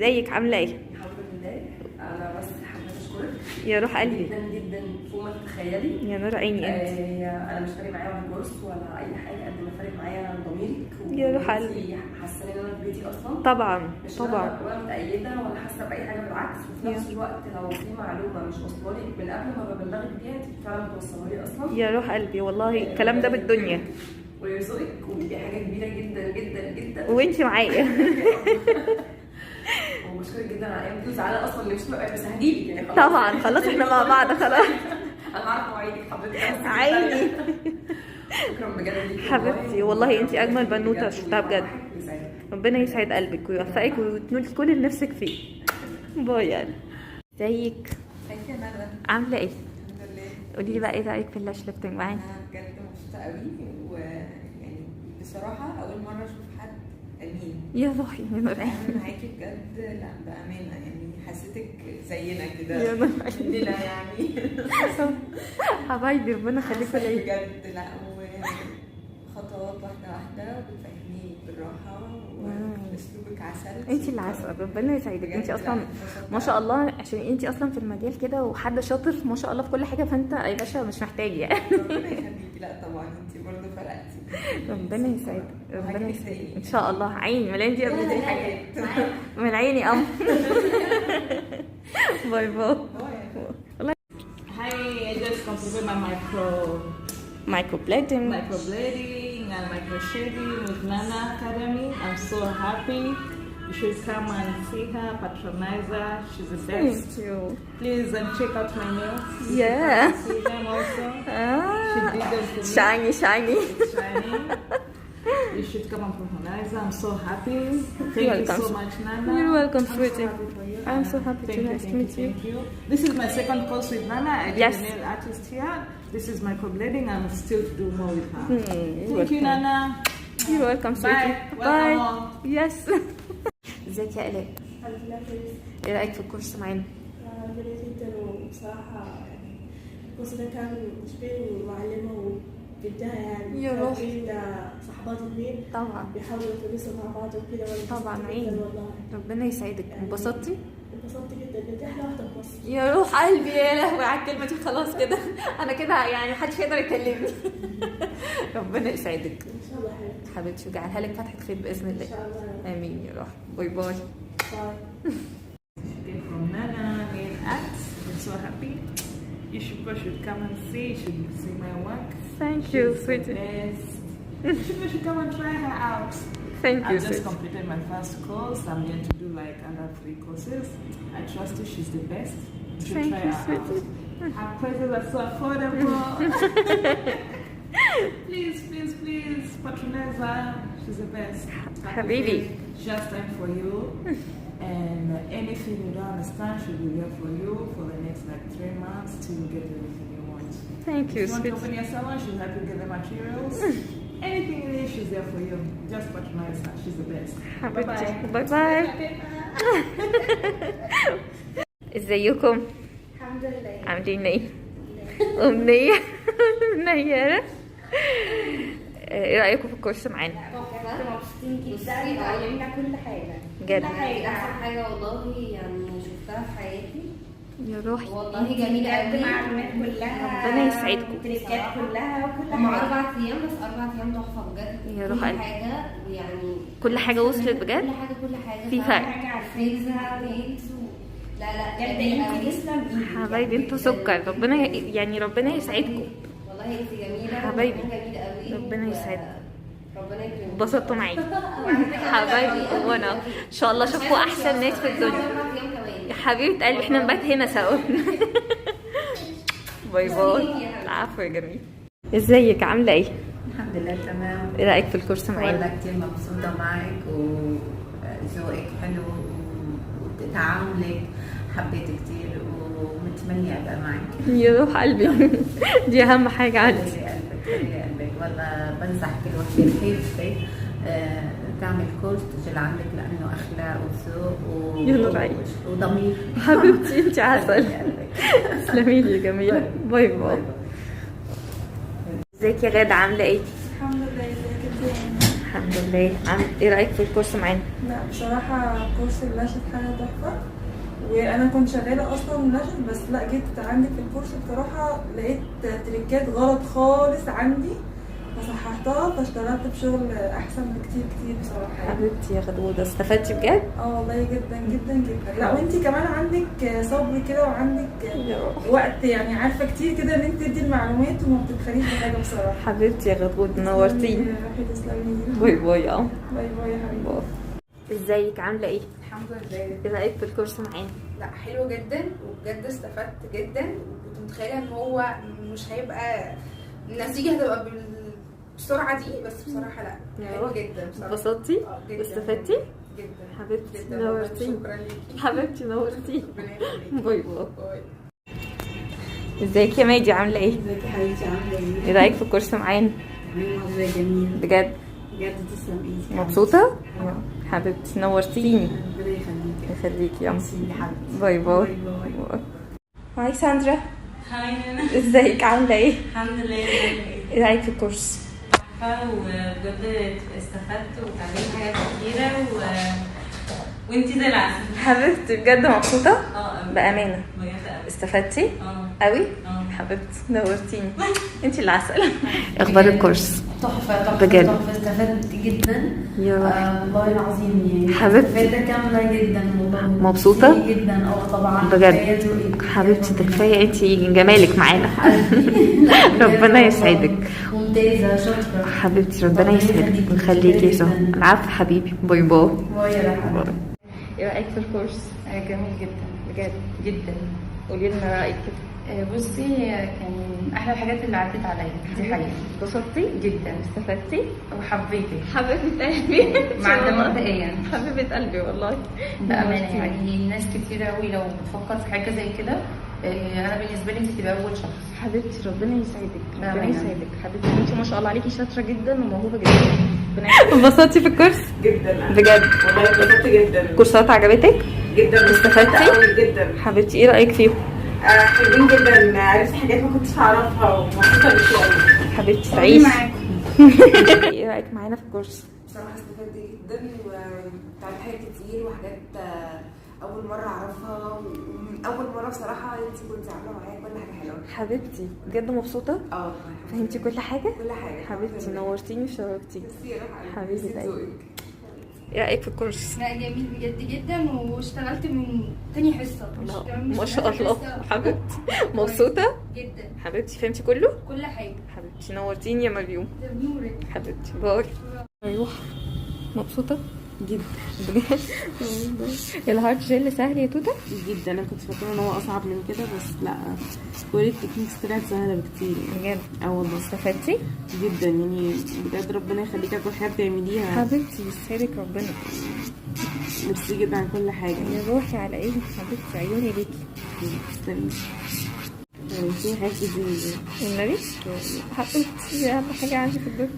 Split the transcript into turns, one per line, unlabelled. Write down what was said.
ازيك عامله ايه؟
الحمد لله. انا بس حابه اشكرك
يا روح قلبي.
جدا جدا فوق ما تتخيلي.
يا نور عيني انت.
انا مش فارق معايا ولا كورس ولا اي حاجه قد ما فارق معايا ضميرك
يا روح قلبي.
حاسه ان انا في بيتي اصلا.
طبعا
مش
طبعا.
ولا متأيده ولا حاسه باي حاجه، بالعكس. وفي نفس الوقت لو في معلومه مش واصله لك من قبل ما ببلغك بيها انت فعلا بتوصلها لي اصلا.
يا روح قلبي والله الكلام ده بالدنيا.
ويرزقك ودي حاجه كبيره جدا جدا جدا.
وانتي معايا.
وبشكرك جدا على الايام دي، وزعلانه اصلا اللي مش بقى، بس هجيلك يعني خلاص.
طبعا خلاص احنا مع بعض خلاص.
انا عارفه مواعيدك حضرتك.
عيني.
شكرا بجد ليكي
حبيبتي والله انتي اجمل بنوته شفتها بجد. ربنا يسعد قلبك ويوفقك وتنولي كل اللي نفسك فيه. باي يعني. ازيك؟
ازيك يا ندى؟
عامله ايه؟
الحمد لله.
قولي لي بقى ايه رايك في اللاش ليفتنج معانا؟
انا بجد مبسوطه قوي، ويعني بصراحه اول مره اشوف حد امين.
يا روحي يا نور عيني.
انا معاكي بجد، لا بامانه يعني حسيتك زينا كده
يا نور عيني.
مننا يعني.
حبايبي ربنا يخليكوا ليا.
بجد لا، وخطوات واحده واحده وبتفهميني بالراحه واسلوبك عسل.
انتي اللي عسل، ربنا يسعدك.
بجد
انتي
لا،
اصلا
انبسطت
ما شاء
قوي.
الله عشان انتي اصلا في المجال كده وحد شاطر ما شاء الله في كل حاجه، فانت يا باشا مش محتاج يعني.
ربنا يخليكي. لا طبعا انتي برضه فرقتي.
ربنا يسعدك ربنا
وهجيلك
يسعدك
تاني.
ان شاء الله. عيني مليان دي قبل دي حاجه
حاجات.
من عيني باي باي.
Hi, I just completed my
مايكرو بليدنج.
microblading and micro shading with Nana Academy. I'm so happy. You should come and see her, patronize her. She's the best.
ثانك يو.
Please check out my nails.
Yeah.
See them also. She did them for me.
شايني شايني.
It's shining. You should come and patronize her. I'm so happy. Thank you
welcome.
so much, Nana.
You're welcome,
I'm so
sweetie.
happy for you.
I'm so happy
Thank
to
you,
nice to
thank
meet you.
Thank you. This is my second course with Nana. I did
Yes.
a nail artist here. This is microblading. I'm still to do more with her.
you're
Thank you,
welcome.
Nana.
You're welcome, sweetie.
Bye.
Bye.
Welcome.
Yes. ازيك يا الاء؟
الحمد لله كويس.
ايه رايك في الكورس معانا؟
جميل جدا، وبصراحة يعني الكورس ده كان مشبه معلمة وجدها يعني.
يا روح.
صحبات اتنين
طبعا
بيحاولوا يتواصلوا مع بعض وكده، وأنا
طبعا
انبسطت
عيني.
جدا والله.
ربنا يسعدك. انبسطتي؟
انبسطت جدا، انت أحلى واحدة في مصر.
يا روح قلبي يا لهوي على الكلمه دي. خلاص كده انا كده يعني محدش يقدر يكلمني. ربنا يسعدك
إن شاء الله حبيبتي.
حبيبتي ويجعلها لك فتحه خير باذن
إن
الله.
شاء الله.
امين يا روح. باي باي.
باي.
Okay, from Nana Nail Art. I'm so happy. You should come and see. You should see my work.
ثانك يو
She's the
سويتي.
best. You should come and try her out.
ثانك يو
I just
سويتي.
completed my first course. I'm going to do like another 3 courses. I trust you. She's the best. You should
Thank
try
you,
her
sweetie.
out. Her prices are so affordable. Please, please, please patronize her. She's the best.
Habibi.
Just time for you. And anything you don't understand, she'll be here for you for the next like 3 months till you get everything you want.
ثانك
If
يو
you want to
سويتي.
open your salon, she'll help you get the materials. Anything you need, she's there for you. Just patronize her. She's the best.
حبيبتي باي
Bye-bye.
باي. ازيكم؟
الحمد لله.
عاملين ايه؟ أمنية منيرة. ايه رأيكم في الكورس معانا؟
مبسوطين جدا، اتعلمنا كل حاجه.
بجد؟
احسن حاجه والله يعني شفتها في حياتي.
يا روحي
والله جميله قوي.
المعلومات كلها،
ربنا يسعدكم.
التريكات كلها وكل
هم
حاجة.
4 ايام، بس 4 ايام تحفه بجد.
يا روح
كل
قلبي.
حاجه يعني
كل حاجة وصلت بجد؟
كل حاجه كل حاجه
في
فعلا.
فرق.
حاجه على الفريزر نيلز لا لا
بجد
جميلة
انتي
قوي.
تسلم ايدك.
حبايبي انتوا سكر. ربنا يعني ربنا يسعدكم.
والله انت جميله
حبايبي.
جميله قوي.
ربنا يسعدك.
ربنا يكرمك.
انبسطتوا معايا حبايبي. وانا ان شاء الله اشوفكم احسن ناس في الدنيا.
4 ايام كمان.
يا حبيبة قلبي احنا نبات هنا سوا. باي باي. العفو يا جميل. ازيك عاملة ايه؟
الحمد لله تمام.
ايه رأيك في الكورس معانا؟
والله كتير مبسوطة معك وذوقك حلو وتعاملك حبيت كتير ومتمنية أبقى معك.
يا روح قلبي. دي اهم حاجة عندي.
خلي قلبك خلي قلبك. والله بنصح كل وحدة خايفة تعمل كورس تجي لعندك لأنه أخلاق وذوق
يا نور عيني.
وضمير.
حبيبتي انت عسل.
خلي قلبك.
تسلمي لي يا جميلة. باي باي. ازيك يا غادة عاملة ايه؟
الحمد لله. ازيك انت؟
الحمد الحمد لله. ايه رايك في الكورس معانا؟
لا بصراحة كورس النشط حاجة تحفة، وانا كنت شغالة اصلا نشط، بس لا جيت عندك في الكورس بصراحة لقيت تريكات غلط خالص عندي فصححتها، فاشتغلت بشغل احسن بكتير كتير بصراحة.
حبيبتي يا غدودة استفدتي بجد؟
والله جدا جدا جدا. لا وانتي كمان عندك صبر كده وعندك وقت، يعني عارفة كتير كده ان انت تدي المعلومات وما بتتخليش بحاجة بصراحة.
حبيبتي يا غدودة نورتيني.
روحي تسلمي.
باي باي.
باي باي يا حبيبي.
ازيك عاملة ايه؟
الحمد لله.
ايه رايك في الكورس معانا؟
لا حلو جدا وبجد استفدت جدا، وكنت متخيله ان هو مش هيبقى النتيجه هتبقى بالسرعه دي، بس بصراحه لا حلو جدا بصراحه.
اتبسطتي؟
جدا
واستفدتي؟
جدا
حبيبتي
جدا.
نورتيني.
شكرا ليكي.
حبيبتي نورتيني.
ربنا يخليكي.
باي باي.
باي.
ازيك يا مادي عاملة ايه؟
ازيك يا حبيبتي عامله ايه؟
ايه رايك في الكورس معانا؟
والله جميل
بجد؟
بجد تسلم ايدك.
مبسوطة؟ حبيبتي نورتيني.
ربنا يخليك.
يخليكي يا أم.
ميرسي يا حبيبتي.
باي باي.
باي.
هاي ساندرا،
هاي نانا.
ازيك عاملة ايه؟
الحمد لله.
ايه رايك في الكورس؟
وبجد استفدت وتعلمت حاجات كتيرة وانتي زي العسل.
حبيبتي بجد مبسوطة؟
أوي.
بأمانة
بجد أوي.
استفدتي؟ قوي؟ حبيبتي نورتيني. انتي اللي عسل. اخبار الكورس؟
تحفة تحفة
بجد؟
تحفة، استفدت جدا.
يا
والله العظيم يعني
حبيبتي.
استفادة كاملة جدا والله.
مبسوطة؟
كتير جدا طبعا.
بجد حبيبتي ده كفاية انتي جمالك معانا. ربنا يسعدك.
ممتازة شكرا
حبيبتي ربنا يسعدك ويخليكي يا سهى. العفو حبيبي. باي باي.
باي يا حبيبي.
ايه رايك في الكورس؟
جميل جدا
بجد؟
جدا.
قولي لنا رايك كده.
بصي كان من احلى الحاجات اللي عدت عليا دي حقيقة.
اتبسطتي؟
جدا
استفدتي؟
وحبيتك
حبيبة قلبي.
مع مبدئيا
حبيبة قلبي والله.
بأمانة يعني ناس كتير قوي لو بتفكر في حاجة زي كده انا بالنسبة لي انت تبقى اول شخص.
حبيبتي ربنا يسعدك. ربنا
بأمانة.
يسعدك حبيبتي. انتي ما شاء الله عليكي شاطرة جدا وموهوبة جدا. انبسطتي في الكورس؟
جدا
بجد؟
والله اتبسطت جدا.
الكورسات عجبتك؟
جدا
استفدتي؟
قوي جدا.
حبيبتي ايه رايك فيهم؟
حلوين جدا، عرفت حاجات ما كنتش اعرفها ومبسوطه بيكي قوي.
حبيبتي تعيش. ايه رايك معانا في الكورس؟
بصراحة استفدت جدا وتعلمت حاجات كتير وحاجات أول مرة أعرفها، ومن أول مرة بصراحة أنت كنت عاملة معايا كل حاجة حلوة.
حبيبتي بجد مبسوطة؟ فهمتي كل حاجة؟
كل حاجة
حبيبتي نورتيني وشرفتيني. حبيبتي
ذوقك.
ايه رايك في الكورس؟
لا جميل بجد جدا، واشتغلت من تاني حصه
ما شاء الله. حبيبتي مبسوطة؟
جدا.
حبيبتي فهمتي كله؟
كل حاجه.
حبيبتي نورتيني يا مريم.
نورك.
حبيبتي باي. ايوه مبسوطة؟
جدا
بجد؟ الهارد جيل سهل يا توته؟
جدا. انا كنت فاكره ان هو اصعب من كده، بس لا كل التكنيكس طلعت سهله بكتير.
بجد؟
والله
استفدتي؟
جدا يعني بجد ربنا يخليكي على كل حاجه بتعمليها.
حبيبتي يسعدك ربنا.
ميرسي جدا على كل حاجه.
يا روحي على ايه حبيبتي، عيوني ليكي.
تسلمي. في حاجات كتير
النبي حبيبتي دي اهم حاجه عندي في الدنيا.